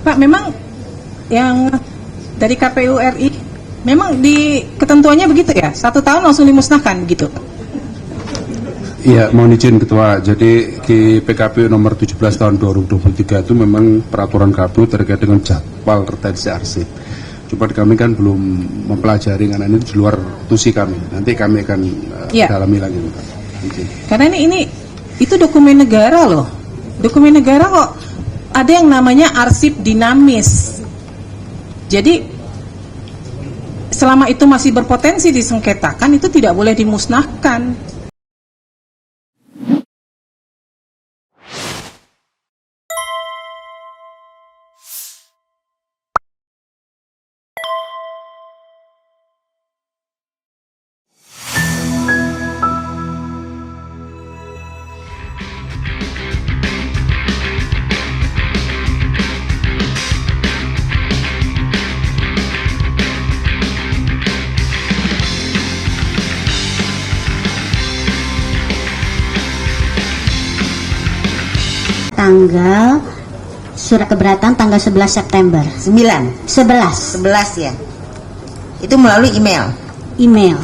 Pak, memang yang dari KPU RI memang di ketentuannya begitu ya? 1 tahun langsung dimusnahkan gitu? Iya, mohon izin Ketua. Jadi di PKPU nomor 17 tahun 2023 itu memang peraturan KPU terkait dengan jadwal retensi arsip. Cuma kami kan belum mempelajari karena ini di luar tusi kami. Nanti kami akan dalami lagi. Izin. Karena ini itu dokumen negara loh. Dokumen negara kok ada yang namanya arsip dinamis. Jadi selama itu masih berpotensi disengketakan, itu tidak boleh dimusnahkan. Tanggal surat keberatan tanggal 11 September. 9. 11 ya. Itu melalui email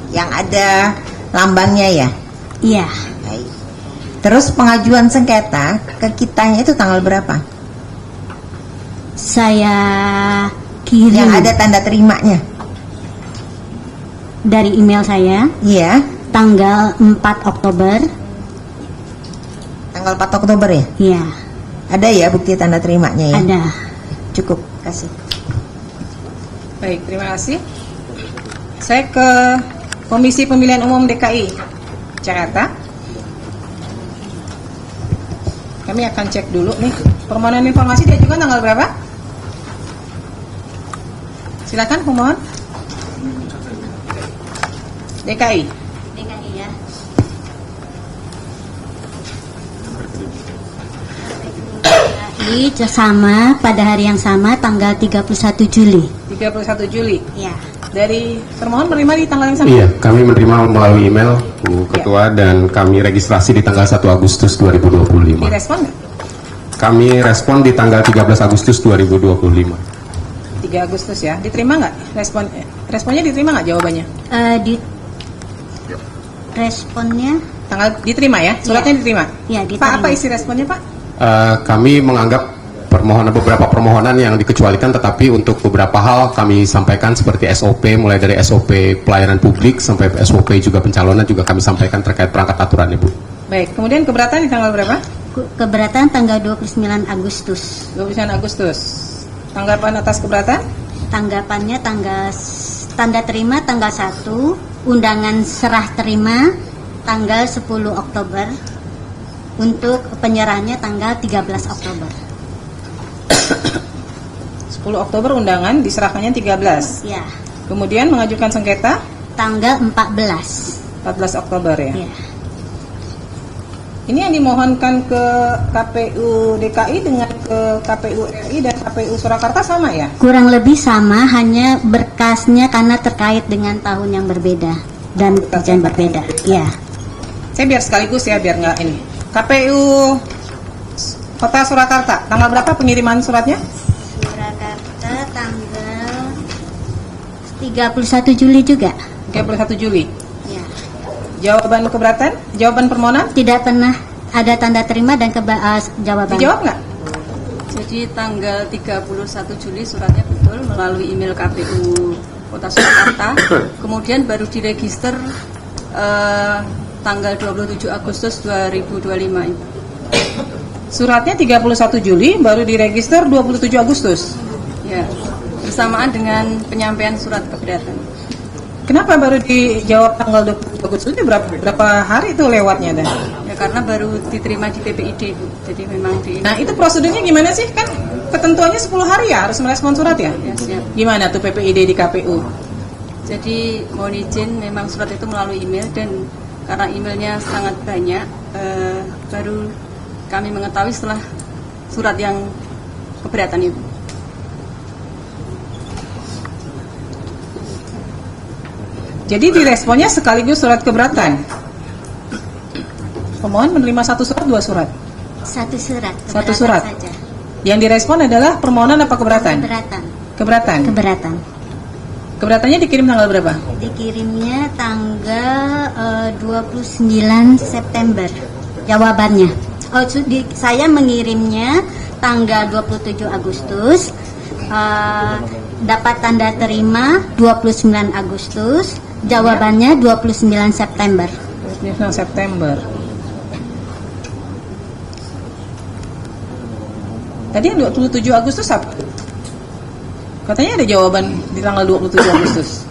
yang ada lambangnya ya. Iya. Baik. Terus pengajuan sengketa ke kitanya itu tanggal berapa? Saya kirim Yang ada tanda terimanya. dari email saya Iya. tanggal 4 Oktober. Tanggal 4 Oktober ya? Iya, Ada ya bukti tanda terimanya ya? ada. Cukup, kasih. Baik, terima kasih. Saya ke Komisi Pemilihan Umum DKI Jakarta. Kami akan cek dulu nih permohonan informasi diajukan tanggal berapa? Silakan pemohon. DKI. DKI ya. DKI sama pada hari yang sama tanggal 31 Juli. 31 Juli. Ya. Dari termohon menerima di tanggal yang sama? Iya, kami menerima melalui email Bu Ketua dan kami registrasi di tanggal 1 Agustus 2025. Direspon nggak? Kami respon di tanggal 13 Agustus 2025. 3 Agustus ya. Diterima nggak? Responnya diterima nggak jawabannya? Di responnya Tanggal diterima ya? Suratnya diterima? ya Pak, diterima. apa isi responnya Pak? Kami menganggap beberapa permohonan yang dikecualikan, tetapi untuk beberapa hal kami sampaikan seperti SOP, mulai dari SOP pelayanan publik sampai SOP juga pencalonan juga kami sampaikan terkait perangkat aturan Ibu. Baik, kemudian keberatan di tanggal berapa? Keberatan tanggal 29 Agustus. 29 Agustus. Tanggapan atas keberatan? Tanggapannya tanda terima tanggal 1, undangan serah terima tanggal 10 Oktober, untuk penyerahannya tanggal 13 Oktober. 10 Oktober undangan, diserahkannya 13. Ya, Kemudian mengajukan sengketa tanggal 14. 14 Oktober ya. Ya. Ini yang dimohonkan ke KPU DKI dengan ke KPU RI dan KPU Surakarta sama ya? Kurang lebih sama, hanya berkasnya karena terkait dengan tahun yang berbeda dan pekerjaan berbeda. Ya. Saya biar sekaligus ya, biar nggak ini. KPU Kota Surakarta, tanggal berapa pengiriman suratnya? Surakarta tanggal 31 Juli juga. 31 Juli. Ya. Jawaban keberatan? Jawaban permohonan? Tidak pernah ada tanda terima dan jawaban. Dijawab nggak? Jadi tanggal 31 Juli suratnya betul melalui email KPU Kota Surakarta, kemudian baru diregister tanggal 27 Agustus 2025. Suratnya 31 Juli, baru diregister 27 Agustus. Ya, bersamaan dengan penyampaian surat keberatan. Kenapa baru dijawab tanggal 27 Agustus? Itu berapa hari itu lewatnya dan? Ya karena baru diterima di PPID, Bu. Jadi memang di. Nah, itu prosedurnya gimana sih? Kan ketentuannya 10 hari ya harus merespon surat ya? Ya, siap. Gimana tuh PPID di KPU? Jadi mohon izin, memang surat itu melalui email dan karena emailnya sangat banyak, baru kami mengetahui setelah surat yang keberatan itu. Jadi diresponnya sekaligus surat keberatan. Pemohon menerima satu surat, dua surat? Satu surat. Satu keberatan surat. Saja. Yang direspon adalah permohonan apa keberatan? Keberatan. Keberatan. Keberatan. Keberatannya dikirim tanggal berapa? Dikirimnya tanggal 29 September. Jawabannya. Saya mengirimnya tanggal 27 Agustus. Dapat tanda terima 29 Agustus. Jawabannya 29 September. 29 September. Tadi yang 27 Agustus apa? Katanya ada jawaban di tanggal 27 Agustus.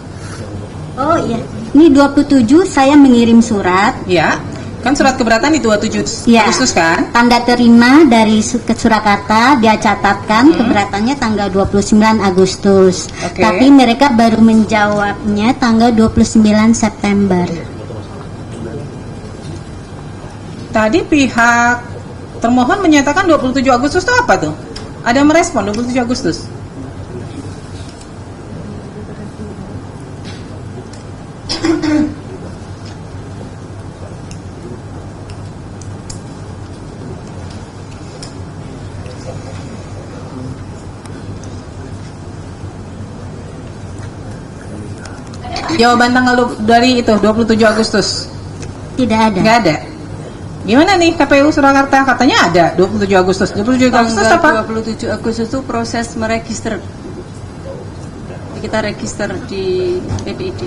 Oh iya, ini 27 saya mengirim surat. Ya, kan surat keberatan di 27 Ya. Agustus kan? Tanda terima dari ke Surakarta, dia catatkan keberatannya tanggal 29 Agustus. Oke. Tapi mereka baru menjawabnya tanggal 29 September. Tadi pihak termohon menyatakan 27 Agustus itu apa tuh? Ada merespon 27 Agustus? Jawaban tanggal dari itu 27 Agustus Tidak ada. nggak ada. Gimana nih KPU Surakarta? Katanya ada 27 Agustus. 27 Agustus Tanggal apa? 27 Agustus itu proses meregister. Kita register di PPID.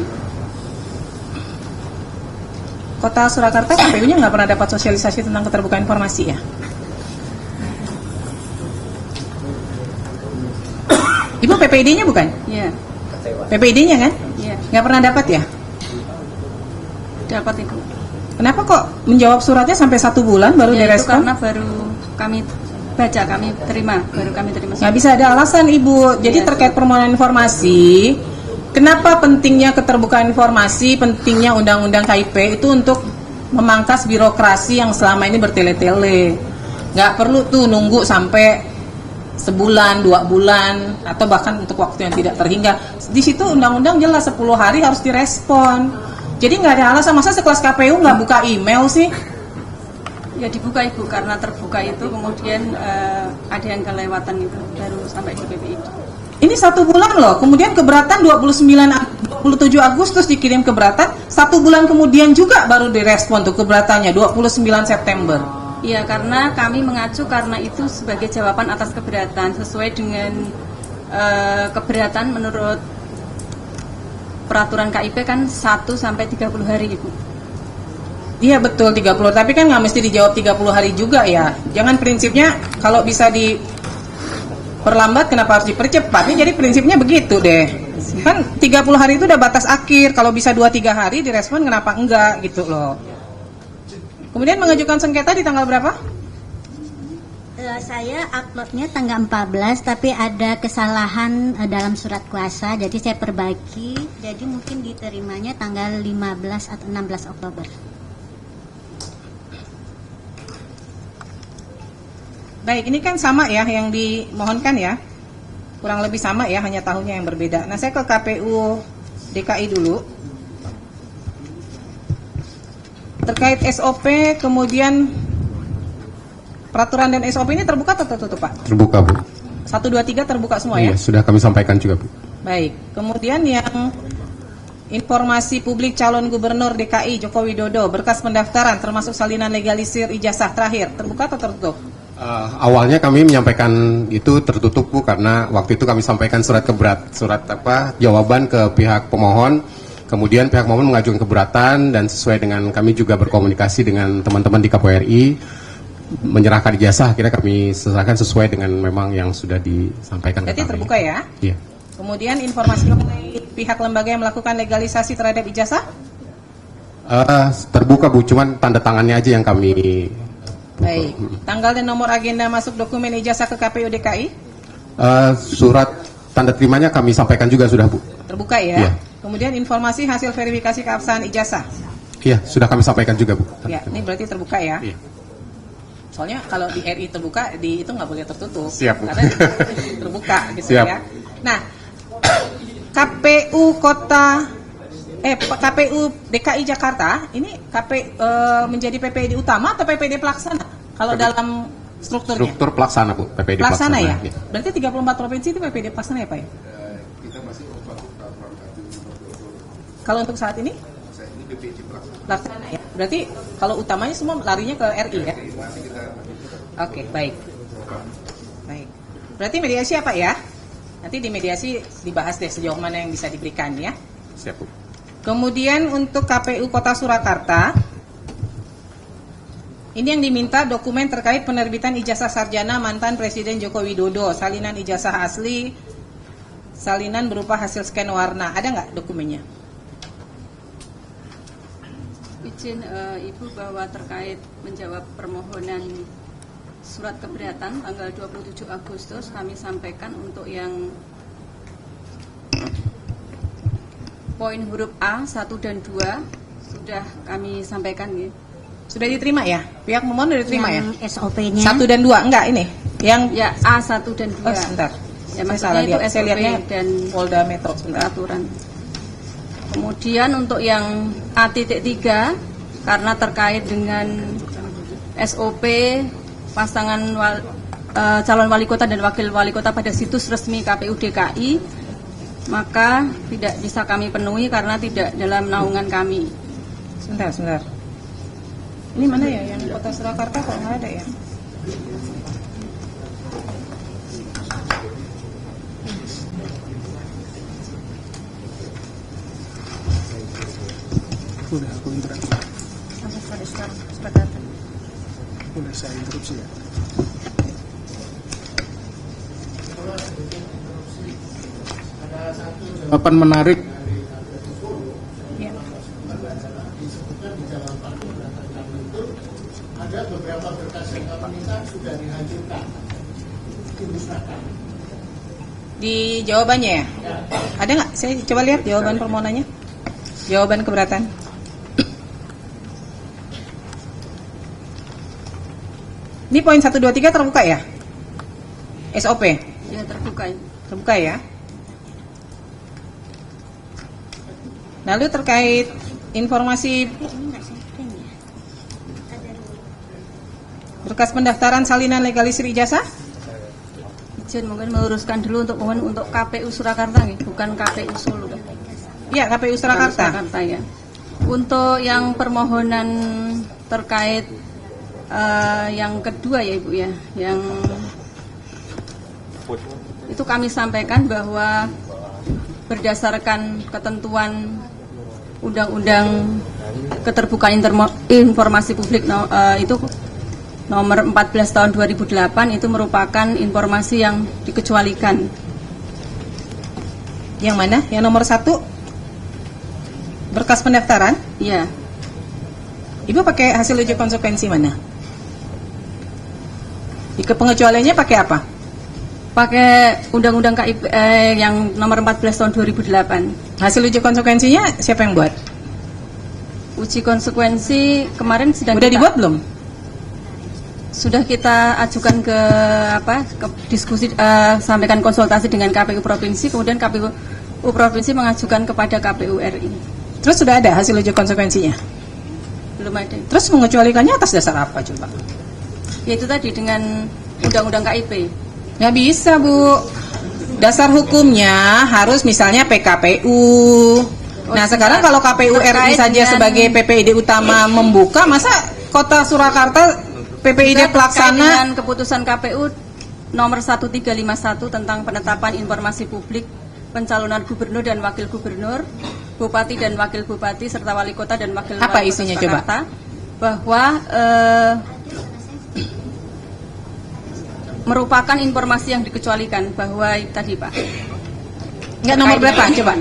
Kota Surakarta KPU-nya nggak pernah dapat sosialisasi tentang keterbukaan informasi ya? Ibu PPID-nya bukan? Iya, PPID-nya kan? iya, Nggak pernah dapat ya? dapat itu. Kenapa kok menjawab suratnya sampai 1 bulan baru Ya, itu direspon? karena baru kami baca, kami terima, baru kami terima. Nggak bisa ada alasan Ibu. Jadi Iya. terkait permohonan informasi, kenapa pentingnya keterbukaan informasi, pentingnya undang-undang KIP itu untuk memangkas birokrasi yang selama ini bertele-tele. Nggak perlu tuh nunggu sampai sebulan, 2 bulan, atau bahkan untuk waktu yang tidak terhingga. Di situ undang-undang jelas 10 hari harus direspon. Jadi nggak ada alasan, masa sekelas KPU nggak buka email sih? Ya dibuka Ibu, karena terbuka itu kemudian ada yang kelewatan itu baru sampai di PPID. Ini 1 bulan loh, kemudian keberatan 27 Agustus dikirim keberatan, 1 bulan kemudian juga baru direspon tuh keberatannya 29 September. Iya, karena kami mengacu karena itu sebagai jawaban atas keberatan sesuai dengan keberatan menurut peraturan KIP kan 1 sampai 30 hari Ibu. Iya betul 30, tapi kan nggak mesti dijawab 30 hari juga ya. Jangan prinsipnya kalau bisa diperlambat kenapa harus dipercepat? Ini jadi prinsipnya begitu deh. Kan 30 hari itu udah batas akhir, kalau bisa 2-3 hari direspon kenapa enggak gitu loh. Kemudian mengajukan sengketa di tanggal berapa? Saya uploadnya tanggal 14, tapi ada kesalahan dalam surat kuasa, jadi saya perbaiki. Jadi mungkin diterimanya tanggal 15 atau 16 Oktober. Baik, ini kan sama ya yang dimohonkan ya. Kurang lebih sama ya, hanya tahunnya yang berbeda. Nah, saya ke KPU DKI dulu. Terkait SOP, kemudian peraturan dan SOP ini terbuka atau tertutup, Pak? Terbuka, Bu. 1, 2, 3 terbuka semua ya? Iya, sudah kami sampaikan juga, Bu. Baik, kemudian yang informasi publik calon gubernur DKI Joko Widodo, berkas pendaftaran termasuk salinan legalisir ijazah terakhir, terbuka atau tertutup? Awalnya kami menyampaikan itu tertutup, Bu, karena waktu itu kami sampaikan surat jawaban ke pihak pemohon. Kemudian pihak pemohon mengajukan keberatan dan sesuai dengan kami juga berkomunikasi dengan teman-teman di KPRI menyerahkan ijazah, akhirnya kami serahkan sesuai dengan memang yang sudah disampaikan. Jadi terbuka ya? Iya. Kemudian informasi mengenai pihak lembaga yang melakukan legalisasi terhadap ijazah? Terbuka, Bu, cuman tanda tangannya aja yang kami. Baik. Tanggal dan nomor agenda masuk dokumen ijazah ke KPU DKI? Surat tanda terimanya kami sampaikan juga sudah, Bu. Terbuka ya? Iya. Kemudian informasi hasil verifikasi keabsahan ijazah? Iya, sudah kami sampaikan juga, Bu. Ya, ini berarti terbuka ya? Iya. Soalnya kalau di RI terbuka, di itu nggak boleh tertutup. Siap, Bu. Karena terbuka gitu Siap. ya. Nah, KPU DKI Jakarta ini menjadi PPD utama atau PPD pelaksana? Kalau dalam strukturnya? Struktur pelaksana Bu, PPD Pelaksana ya? Ya. Berarti 34 provinsi itu PPD pelaksana ya Pak ya? Kalau untuk saat ini? Pelaksana ya? Berarti kalau utamanya semua larinya ke RI ya? Oke, baik. Baik. Berarti mediasi apa ya? Nanti di mediasi dibahas deh sejauh mana yang bisa diberikan ya. Siap Bu. Kemudian untuk KPU Kota Surakarta, ini yang diminta dokumen terkait penerbitan ijazah sarjana mantan Presiden Joko Widodo, salinan ijazah asli, salinan berupa hasil scan warna. Ada nggak dokumennya? Izin Ibu bahwa terkait menjawab permohonan surat keberatan tanggal 27 Agustus kami sampaikan untuk yang poin huruf A 1 dan 2 sudah kami sampaikan gitu. Sudah diterima ya? Pihak pemohon sudah diterima ya? Yang SOP-nya 1 dan 2, enggak ini? Yang Ya A1 dan 2. oh, sebentar. Ya, Saya maksudnya salah itu lihat. Saya SOP lihatnya dan Polda Metro sebentar. peraturan. Kemudian untuk yang A.3 karena terkait dengan SOP pasangan calon wali kota dan wakil wali kota pada situs resmi KPU DKI, maka tidak bisa kami penuhi karena tidak dalam naungan kami. Sebentar, sebentar. Ini mana ya yang Kota Surakarta kok nggak ada ya? Udah aku interupsi. Udah saya interupsi ya. Jawaban menarik. Ya. Di jawabannya ya? Ada nggak? Saya coba lihat jawaban permohonannya. Jawaban keberatan. Ini poin 1, 2, 3 terbuka ya? SOP? Ya terbuka. Terbuka ya? Lalu terkait informasi berkas pendaftaran salinan legalisir ijazah? Izin mungkin meluruskan dulu untuk mohon untuk KPU Surakarta, bukan KPU Solo. Iya, KPU Surakarta. Surakarta ya. Untuk yang permohonan terkait yang kedua ya Ibu ya, yang itu kami sampaikan bahwa berdasarkan ketentuan Undang-Undang Keterbukaan Informasi Publik itu nomor 14 tahun 2008 itu merupakan informasi yang dikecualikan. Yang mana? Yang nomor 1? Berkas pendaftaran? Iya. Ibu pakai hasil uji konsekuensi mana? Di pengecualiannya pakai apa? Pakai Undang-Undang KIP yang nomor 14 tahun 2008. Hasil uji konsekuensinya siapa yang buat? Uji konsekuensi kemarin sedang Udah dibuat belum? Sudah kita ajukan ke diskusi, sampaikan konsultasi dengan KPU provinsi, kemudian KPU provinsi mengajukan kepada KPU RI. Terus sudah ada hasil uji konsekuensinya? Belum ada. Terus mengecualikannya atas dasar apa coba? Yaitu tadi dengan Undang-Undang KIP. Nggak bisa Bu. Dasar hukumnya harus misalnya PKPU. Nah sekarang kalau KPU RI saja sebagai PPID utama membuka, masa Kota Surakarta PPID pelaksana? Dengan keputusan KPU nomor 1351 tentang penetapan informasi publik pencalonan gubernur dan wakil gubernur, bupati dan wakil bupati serta wali kota dan wakil Apa wali isinya kota coba? Surakarta, bahwa merupakan informasi yang dikecualikan bahwa tadi Pak. Enggak, nomor berapa coba?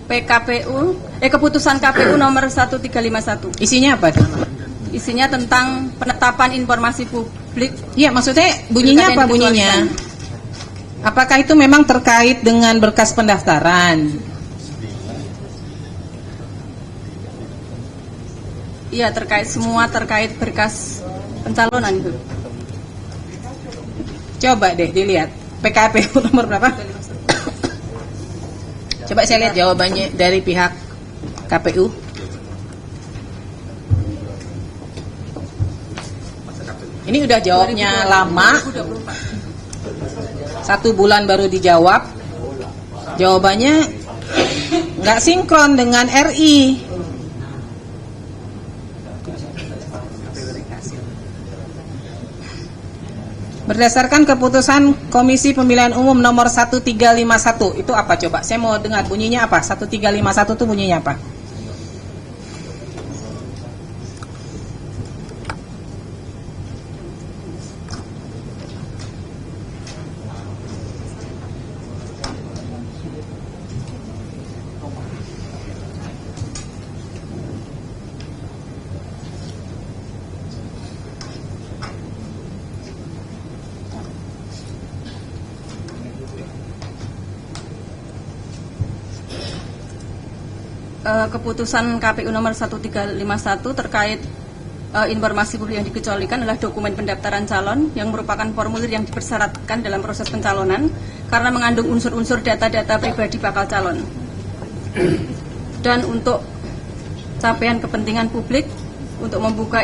PKPU keputusan KPU nomor 1351. Isinya apa tuh? Isinya tentang penetapan informasi publik. Iya, maksudnya bunyinya apa bunyinya? Apakah itu memang terkait dengan berkas pendaftaran? Iya, terkait berkas pencalonan itu. Coba deh dilihat PKPU nomor berapa? Coba saya lihat jawabannya dari pihak KPU. Ini udah jawabnya lama, 2024. 1 bulan baru dijawab. Jawabannya nggak sinkron dengan RI. Berdasarkan keputusan Komisi Pemilihan Umum nomor 1351, itu apa coba? Saya mau dengar bunyinya apa? 1351 itu bunyinya apa? Keputusan KPU nomor 1351 terkait informasi publik yang dikecualikan adalah dokumen pendaftaran calon yang merupakan formulir yang dipersyaratkan dalam proses pencalonan karena mengandung unsur-unsur data-data pribadi bakal calon. Dan untuk capaian kepentingan publik untuk membuka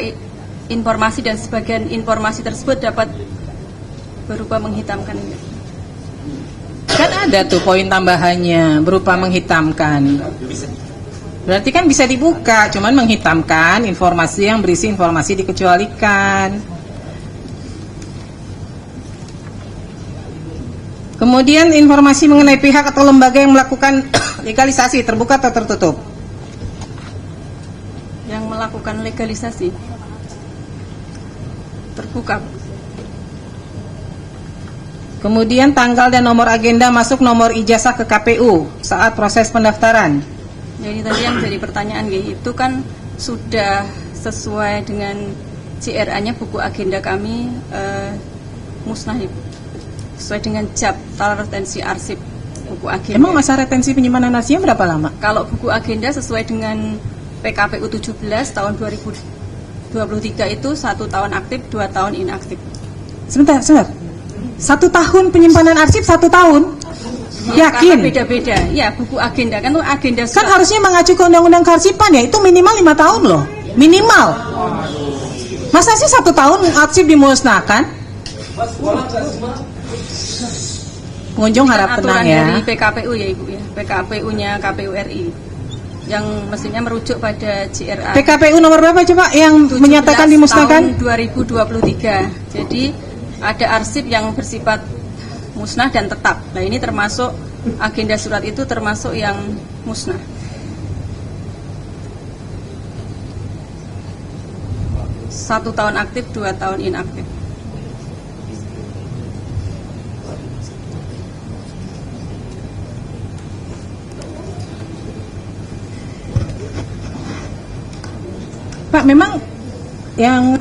informasi dan sebagian informasi tersebut dapat berupa menghitamkan. Kan ada tuh poin tambahannya berupa menghitamkan. Berarti kan bisa dibuka, cuman menghitamkan informasi yang berisi informasi dikecualikan. Kemudian informasi mengenai pihak atau lembaga yang melakukan legalisasi terbuka atau tertutup? Yang melakukan legalisasi terbuka. Kemudian tanggal dan nomor agenda masuk nomor ijazah ke KPU saat proses pendaftaran. Jadi tadi yang jadi pertanyaan itu kan sudah sesuai dengan CRA-nya buku agenda kami musnah, sesuai dengan jadwal retensi arsip buku agenda. Emang masa retensi penyimpanan arsipnya berapa lama? Kalau buku agenda sesuai dengan PKPU 17 tahun 2023 itu 1 tahun aktif, 2 tahun inaktif. Sebentar. 1 tahun penyimpanan arsip 1 tahun? Yakin? Karena beda-beda. Ya, buku agenda kan tuh agenda Kan harusnya mengacu ke Undang-Undang Kearsipan ya, itu minimal 5 tahun loh. Minimal. Masa sih 1 tahun arsip dimusnahkan? Pengunjung harap tenang aturan ya. dari PKPU ya Ibu ya. PKPU-nya KPU RI. Yang mestinya merujuk pada CRA. PKPU nomor berapa coba yang 17 menyatakan dimusnahkan? tahun 2023. Jadi ada arsip yang bersifat musnah dan tetap. Nah ini termasuk agenda surat itu termasuk yang musnah. Satu tahun aktif, 2 tahun inaktif. Pak, memang yang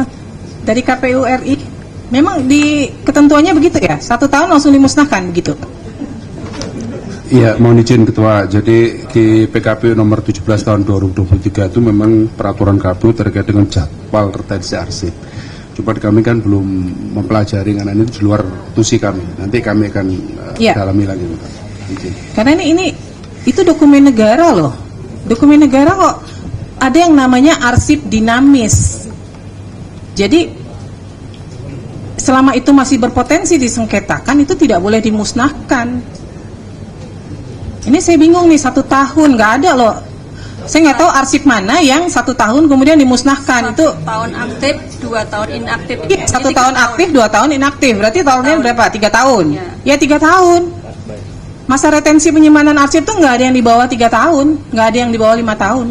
dari KPU RI memang di ketentuannya begitu ya? 1 tahun langsung dimusnahkan begitu? Iya, mohon izin Ketua. Jadi di PKPU nomor 17 tahun 2023 itu memang peraturan KPU terkait dengan jadwal retensi arsip. Cuma kami kan belum mempelajari karena ini di luar tusi kami. Nanti kami akan dalami lagi. Izin. Karena ini itu dokumen negara loh. Dokumen negara kok ada yang namanya arsip dinamis. Jadi selama itu masih berpotensi disengketakan, itu tidak boleh dimusnahkan. Ini saya bingung nih, 1 tahun nggak ada loh. Saya nggak tahu arsip mana yang 1 tahun kemudian dimusnahkan. 1 Itu tahun aktif, 2 tahun inaktif. iya, 1 tahun aktif, 2 tahun inaktif. Berarti tahunnya tahun. berapa? 3 tahun. Ya. Ya 3 tahun. Masa retensi penyimpanan arsip tuh nggak ada yang di bawah 3 tahun, nggak ada yang di bawah 5 tahun.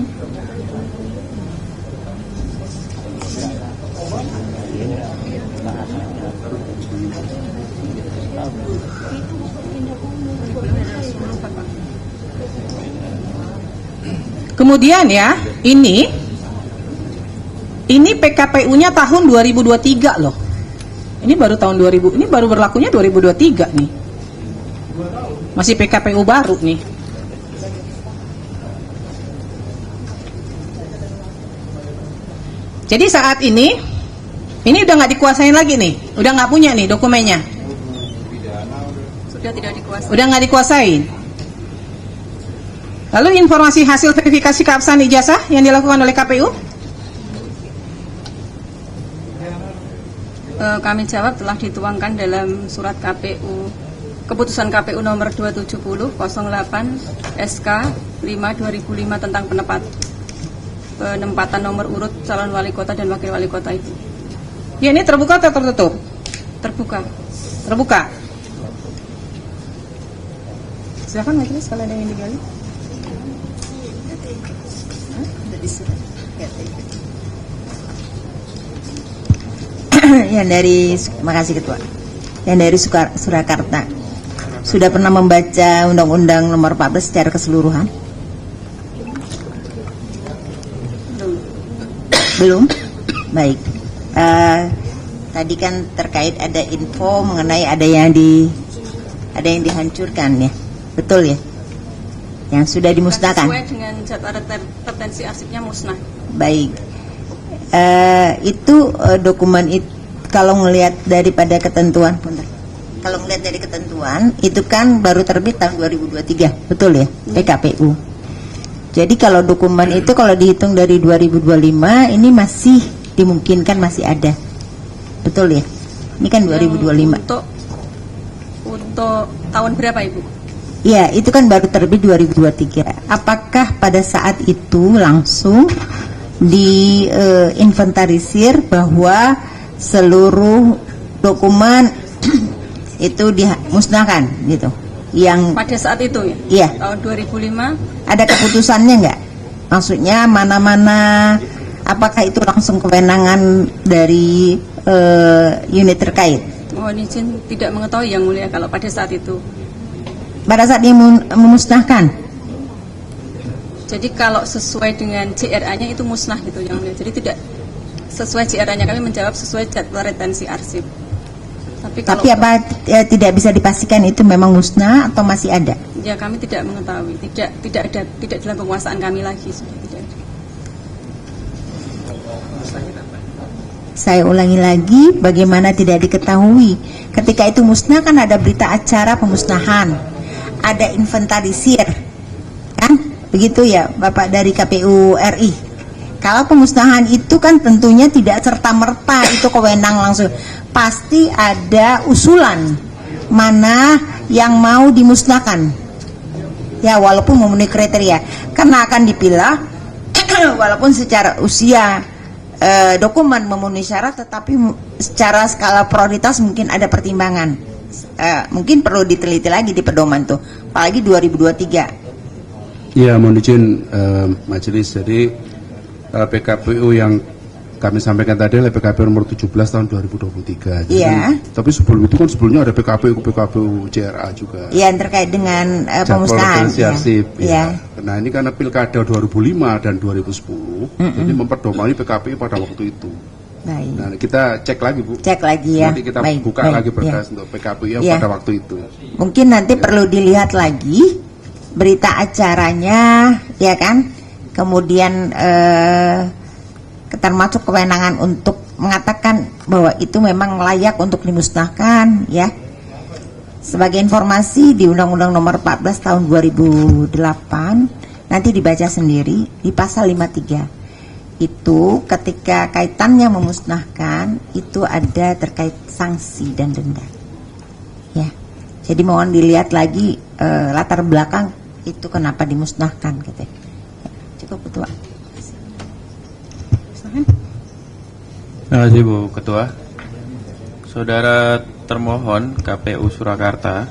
Kemudian ya, ini PKPU-nya tahun 2023 loh. Ini baru tahun 2000, ini baru berlakunya 2023 nih. Masih PKPU baru nih. Jadi saat ini udah nggak dikuasain lagi nih, udah nggak punya nih dokumennya. Sudah tidak dikuasai. Udah nggak dikuasain. Lalu informasi hasil verifikasi keabsahan ijazah yang dilakukan oleh KPU? Kami jawab telah dituangkan dalam surat KPU, keputusan KPU nomor 270 08 SK 5 2005 tentang penempatan nomor urut calon wali kota dan wakil wali kota itu. Ya, ini terbuka atau tertutup? Terbuka. Terbuka. Silakan majelis kalau ada yang digali. Yang dari, makasih Ketua. Yang dari Surakarta, sudah pernah membaca Undang-Undang Nomor 14 secara keseluruhan? Belum? Baik. Tadi kan terkait ada info mengenai ada yang dihancurkan ya, betul ya? Yang sudah dimusnahkan. Sesuai dengan jadwal retensi arsipnya musnah. Baik. Itu dokumen itu kalau ngelihat daripada ketentuan, kalau ngelihat dari ketentuan itu kan baru terbit tahun 2023, betul ya? PKPU. Jadi kalau dokumen itu kalau dihitung dari 2025 ini masih dimungkinkan masih ada. Betul ya? Ini kan 2025. Untuk tahun berapa Ibu? Iya, itu kan baru terbit 2023. Apakah pada saat itu langsung diinventarisir bahwa seluruh dokumen itu dimusnahkan gitu? Yang pada saat itu ya? Iya. Tahun 2005. Ada keputusannya nggak? Maksudnya mana-mana, apakah itu langsung kewenangan dari unit terkait? Mohon izin tidak mengetahui Yang Mulia kalau pada saat itu. Pada saat dia memusnahkan? Jadi kalau sesuai dengan JRA-nya itu musnah gitu Yang Mulia. Jadi tidak sesuai JRA-nya, kami menjawab sesuai jadwal retensi arsip. Tapi apa tidak bisa dipastikan itu memang musnah atau masih ada? Ya kami tidak mengetahui, tidak dalam penguasaan kami lagi, sudah tidak ada. Saya ulangi lagi, bagaimana tidak diketahui? Ketika itu musnah kan ada berita acara pemusnahan, ada inventarisir, kan? Begitu ya, Bapak dari KPU RI. Kalau pemusnahan itu kan tentunya tidak serta-merta itu kewenang langsung. Pasti ada usulan mana yang mau dimusnahkan. Ya, walaupun memenuhi kriteria, karena akan dipilah walaupun secara usia dokumen memenuhi syarat, tetapi secara skala prioritas mungkin ada pertimbangan. Mungkin perlu diteliti lagi di pedoman tuh, apalagi 2023. Ya, mohon izin majelis. Jadi PKPU yang kami sampaikan tadi adalah PKPU nomor 17 tahun 2023. Iya. Tapi sebelum itu kan sebelumnya ada PKPU JRA juga. Iya, terkait dengan pemusnahan. Ya. Nah, ini karena pilkada 2005 dan 2010, jadi memperdomani PKPU pada waktu itu. Baik. Nah, kita cek lagi Bu. Cek lagi ya. Nanti kita buka lagi berkas untuk PKPU yang pada waktu itu. Mungkin nanti perlu dilihat lagi berita acaranya, ya kan? Kemudian termasuk kewenangan untuk mengatakan bahwa itu memang layak untuk dimusnahkan, ya. Sebagai informasi di Undang-Undang Nomor 14 tahun 2008 nanti dibaca sendiri di pasal 53 itu ketika kaitannya memusnahkan itu ada terkait sanksi dan denda, ya. Jadi mohon dilihat lagi latar belakang itu kenapa dimusnahkan gitu. Ya. Cukup Ketua. Terima kasih Bu Ketua. Saudara termohon KPU Surakarta,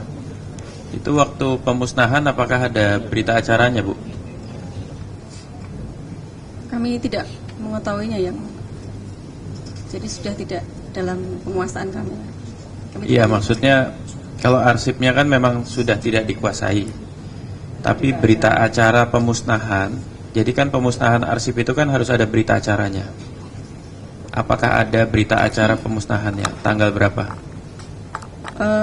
itu waktu pemusnahan apakah ada berita acaranya Bu? Kami tidak mengetahuinya Yang. Jadi sudah tidak dalam penguasaan kami. Iya, maksudnya kalau arsipnya kan memang sudah tidak dikuasai. Tapi berita acara pemusnahan, jadi kan pemusnahan arsip itu kan harus ada berita acaranya. Apakah ada berita acara pemusnahannya? Tanggal berapa?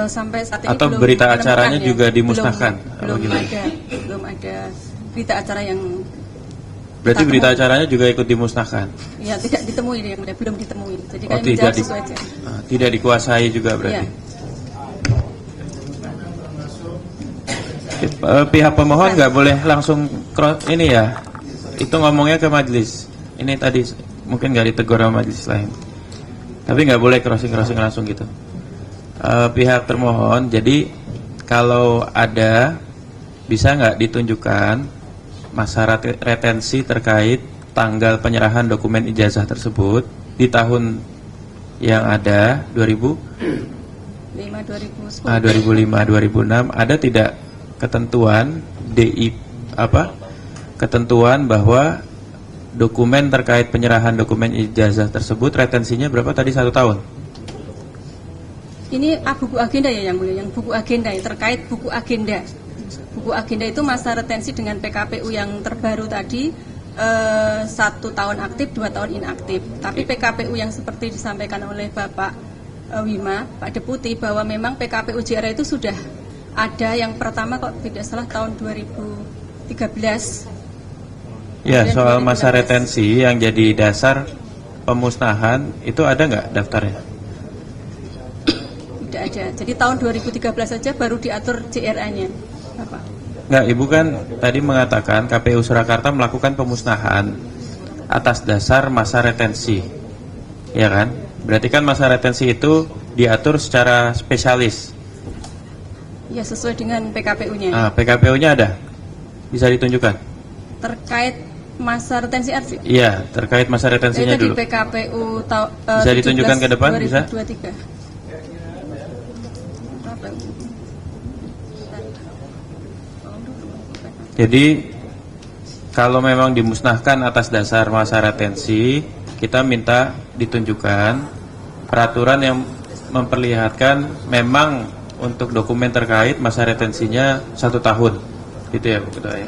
Sampai saat ini atau belum berita menemukan acaranya ya. juga dimusnahkan? Belum ada berita acara yang. Berarti berita acaranya juga ikut dimusnahkan? Ya, tidak ditemui, belum ditemui. Jadi kami tidak sesuai aja. Tidak dikuasai juga berarti. Ya. Pihak pemohon nggak boleh langsung ini ya, itu ngomongnya ke majelis. Ini tadi mungkin nggak ditegur sama majelis lain. Tapi nggak boleh crossing langsung gitu. Pihak termohon, jadi kalau ada, bisa nggak ditunjukkan masa retensi terkait tanggal penyerahan dokumen ijazah tersebut di tahun yang ada 2005, 2006, ada tidak ketentuan ketentuan bahwa dokumen terkait penyerahan dokumen ijazah tersebut retensinya berapa tadi, 1 tahun? Ini buku agenda ya yang mulia, yang buku agenda ya, terkait buku agenda. Buku agenda itu masa retensi dengan PKPU yang terbaru tadi 1 tahun aktif, 2 tahun inaktif. Tapi PKPU yang seperti disampaikan oleh Bapak Wima, Pak Deputi, bahwa memang PKPU JR itu sudah ada yang pertama kok tidak salah tahun 2013. Ya, soal masa retensi yang jadi dasar pemusnahan itu ada nggak daftarnya? Tidak ada. Jadi tahun 2013 saja baru diatur JRA-nya, Bapak. Nggak, Ibu kan tadi mengatakan KPU Surakarta melakukan pemusnahan atas dasar masa retensi, ya kan? Berarti kan masa retensi itu diatur secara spesialis. Ya, sesuai dengan PKPU-nya. Nah, PKPU-nya ada? Bisa ditunjukkan? Terkait masa retensi arsip? Iya, terkait masa retensinya itu dulu. di PKPU bisa ditunjukkan ke depan, 2023. bisa? Jadi kalau memang dimusnahkan atas dasar masa retensi, kita minta ditunjukkan peraturan yang memperlihatkan memang untuk dokumen terkait masa retensinya 1 tahun, gitu ya Bu Ketua ya?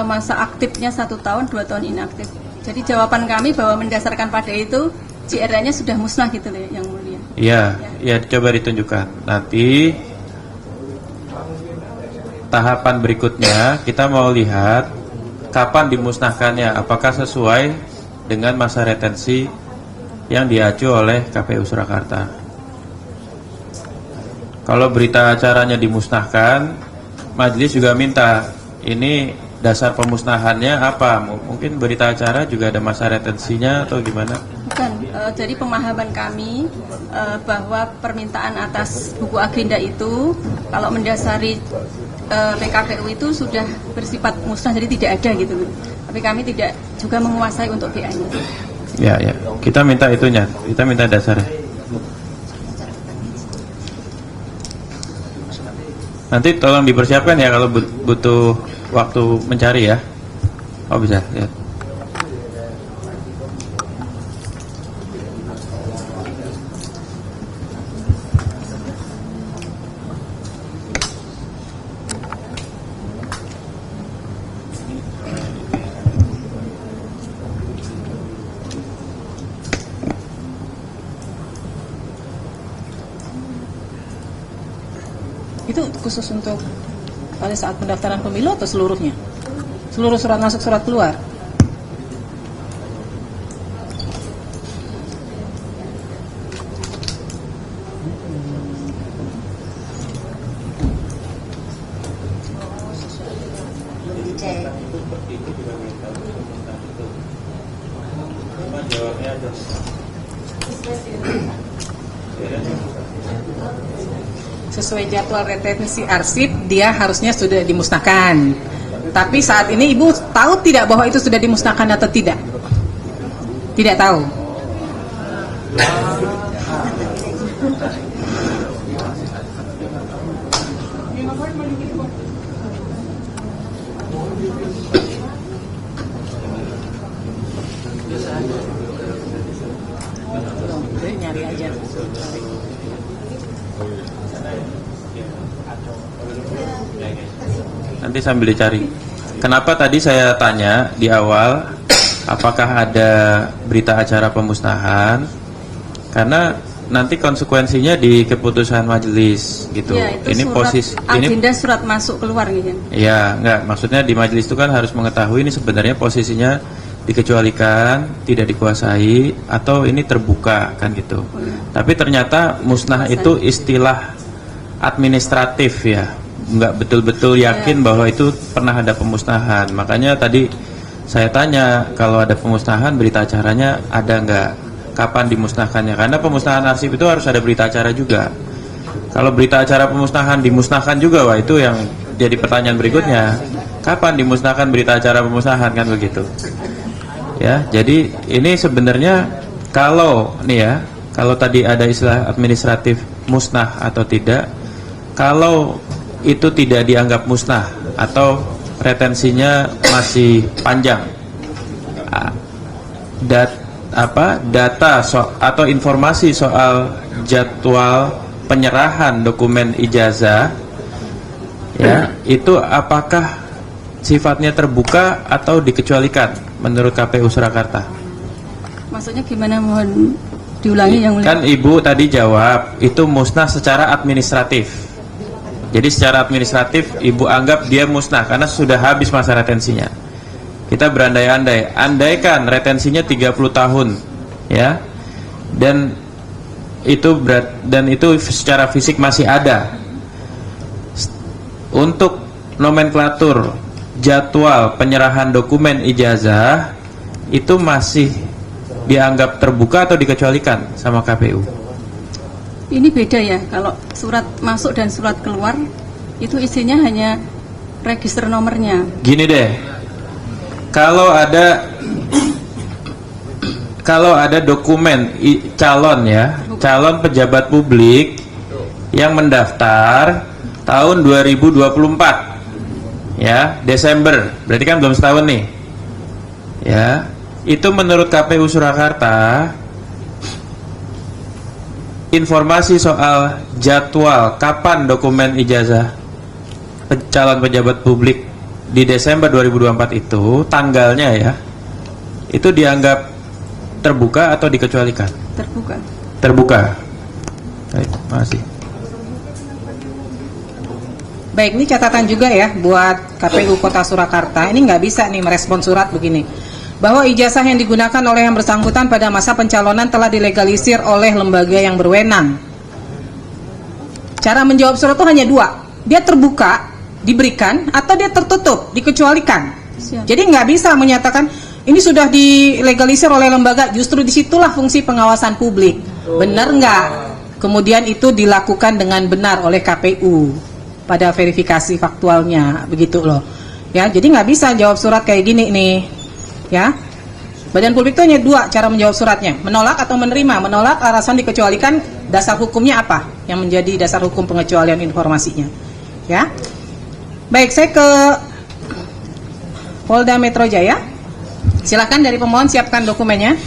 Masa aktifnya 1 tahun, 2 tahun inaktif. Jadi jawaban kami bahwa mendasarkan pada itu JRA-nya sudah musnah gitu loh, yang mulia. Iya, ya coba ditunjukkan. Nanti tahapan berikutnya kita mau lihat kapan dimusnahkannya, apakah sesuai dengan masa retensi yang diacu oleh KPU Surakarta. Kalau berita acaranya dimusnahkan, majelis juga minta ini dasar pemusnahannya apa? Mungkin berita acara juga ada masa retensinya atau gimana? Bukan, jadi pemahaman kami bahwa permintaan atas buku agenda itu kalau mendasari PKPU itu sudah bersifat musnah, jadi tidak ada gitu. Tapi kami tidak juga menguasai untuk BA-nya. Ya, ya. Kita minta itunya, kita minta dasarnya. Nanti tolong dipersiapkan ya kalau butuh waktu mencari ya. Oh bisa, ya. Itu khusus untuk pada saat pendaftaran pemilu atau seluruhnya? Seluruh surat masuk, surat keluar? Sesuai jadwal retensi arsip, dia harusnya sudah dimusnahkan. Tapi saat ini Ibu tahu tidak bahwa itu sudah dimusnahkan atau tidak? Tidak tahu. Nyari aja. Nanti sambil dicari. Kenapa tadi saya tanya di awal apakah ada berita acara pemusnahan? Karena nanti konsekuensinya di keputusan majelis gitu. Ya, itu ini surat, posisi agenda ini surat masuk keluar gitu. Ya, enggak, maksudnya di majelis itu kan harus mengetahui ini sebenarnya posisinya dikecualikan, tidak dikuasai atau ini terbuka kan gitu. Tapi ternyata musnah itu istilah administratif ya. Enggak betul-betul yakin bahwa itu pernah ada pemusnahan. Makanya tadi saya tanya kalau ada pemusnahan berita acaranya ada enggak? kapan dimusnahkannya, karena pemusnahan arsip itu harus ada berita acara juga. Kalau berita acara pemusnahan dimusnahkan juga, wah itu yang jadi pertanyaan berikutnya, kapan dimusnahkan berita acara pemusnahan, kan begitu ya. Jadi ini sebenarnya kalau nih ya, kalau tadi ada istilah administratif musnah atau tidak, kalau itu tidak dianggap musnah atau retensinya masih panjang, data atau informasi soal jadwal penyerahan dokumen ijazah ya, itu apakah sifatnya terbuka atau dikecualikan menurut KPU Surakarta? Maksudnya gimana, mohon diulangi yang mulia. Kan Ibu tadi jawab itu musnah secara administratif. Jadi secara administratif Ibu anggap dia musnah karena sudah habis masa retensinya. Kita berandai-andai, andaikan retensinya 30 tahun ya. Dan itu secara fisik masih ada. Untuk nomenklatur jadwal penyerahan dokumen ijazah itu masih dianggap terbuka atau dikecualikan sama KPU? Ini beda ya, kalau surat masuk dan surat keluar itu isinya hanya register nomornya. Gini deh, kalau ada dokumen calon ya, calon pejabat publik yang mendaftar tahun 2024 ya, Desember, berarti kan belum setahun nih ya, itu menurut KPU Surakarta informasi soal jadwal kapan dokumen ijazah calon pejabat publik di Desember 2024 itu tanggalnya ya, itu dianggap terbuka atau dikecualikan? Terbuka. Terbuka. Baik, makasih. Baik, ini catatan juga ya buat KPU Kota Surakarta. Ini nggak bisa nih merespon surat begini, bahwa ijazah yang digunakan oleh yang bersangkutan pada masa pencalonan telah dilegalisir oleh lembaga yang berwenang. Cara menjawab surat itu hanya dua, dia terbuka, diberikan, atau dia tertutup, dikecualikan. Siap. Jadi nggak bisa menyatakan ini sudah dilegalisir oleh lembaga, justru disitulah fungsi pengawasan publik. Benar nggak? Kemudian itu dilakukan dengan benar oleh KPU pada verifikasi faktualnya, begitu loh. Ya, jadi nggak bisa jawab surat kayak gini nih. Ya, Badan Publik itu hanya dua cara menjawab suratnya, menolak atau menerima. Menolak alasan dikecualikan, dasar hukumnya apa yang menjadi dasar hukum pengecualian informasinya. Ya, baik, saya ke Polda Metro Jaya. Silakan dari pemohon siapkan dokumennya.